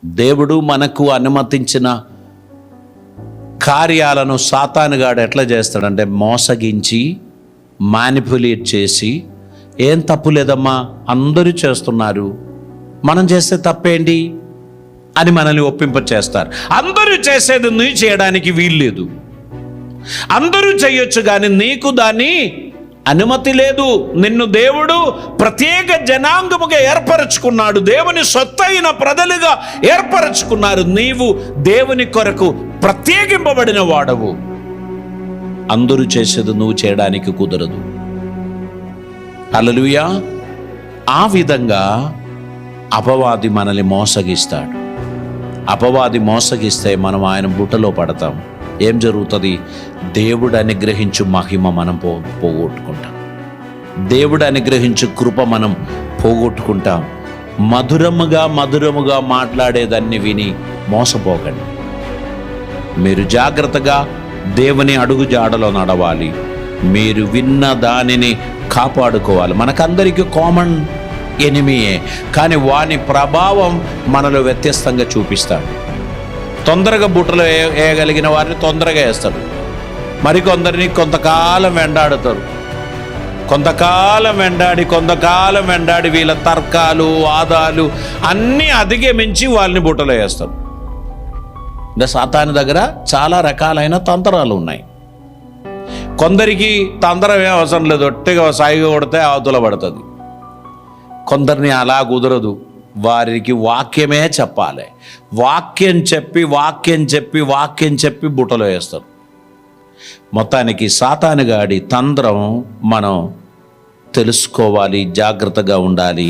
దేవుడు మనకు అనుమతించిన కార్యాలను సాతానుగాడు ఎట్లా చేస్తాడంటే మోసగించి మానిపులేట్ చేసి, ఏం తప్పు లేదమ్మా, అందరూ చేస్తున్నారు, మనం చేస్తే తప్పేంటి అని మనల్ని ఒప్పింపచేస్తారు. అందరూ చేసేది నువ్వు చేయడానికి వీల్లేదు. అందరూ చేయొచ్చు కానీ నీకు దాన్ని అనుమతి లేదు. నిన్ను దేవుడు ప్రత్యేక జనాంగముగా ఏర్పరచుకున్నాడు. దేవుని సొత్తైన ప్రజలుగా ఏర్పరచుకున్నారు. నీవు దేవుని కొరకు ప్రత్యేకింపబడిన వాడవు. అందరూ చేసేది నువ్వు చేయడానికి కుదరదు. హల్లెలూయా. ఆ విధంగా అపవాది మనల్ని మోసగిస్తాడు. అపవాది మోసగిస్తే మనం ఆయన బుట్టలో పడతాం. ఏం జరుగుతుంది? దేవుడు అనుగ్రహించు మహిమ మనం పోగొట్టుకుంటాం. దేవుడు అనుగ్రహించు కృప మనం పోగొట్టుకుంటాం. మధురముగా మాట్లాడేదాన్ని విని మోసపోకండి. మీరు జాగ్రత్తగా దేవుని అడుగు జాడలో నడవాలి. మీరు విన్న దానిని కాపాడుకోవాలి. మనకందరికీ కామన్ ఎనిమియే, కానీ వాని ప్రభావం మనలో వ్యత్యస్తంగా చూపిస్తాడు. తొందరగా బుట్టలో వేయగలిగిన వారిని తొందరగా వేస్తాడు. మరికొందరిని కొంతకాలం వెంటాడుతారు. కొంతకాలం వెంటాడి వీళ్ళ తర్కాలు, వాదాలు అన్నీ అధిగమించి వాళ్ళని బుట్టలో వేస్తారు. ఇంకా సాతాను దగ్గర చాలా రకాలైన తంత్రాలు ఉన్నాయి. కొందరికి తంత్రం ఏం అవసరం లేదు, ఒట్టిగా సాయిగా కొడితే అవతల పడుతుంది. కొందరిని అలా కుదరదు, వారికి వాక్యమే చెప్పాలి. వాక్యం చెప్పి బుట్టలో వేస్తారు. మొత్తానికి సాతానుగాడి తంత్రం మనం తెలుసుకోవాలి, జాగ్రత్తగా ఉండాలి.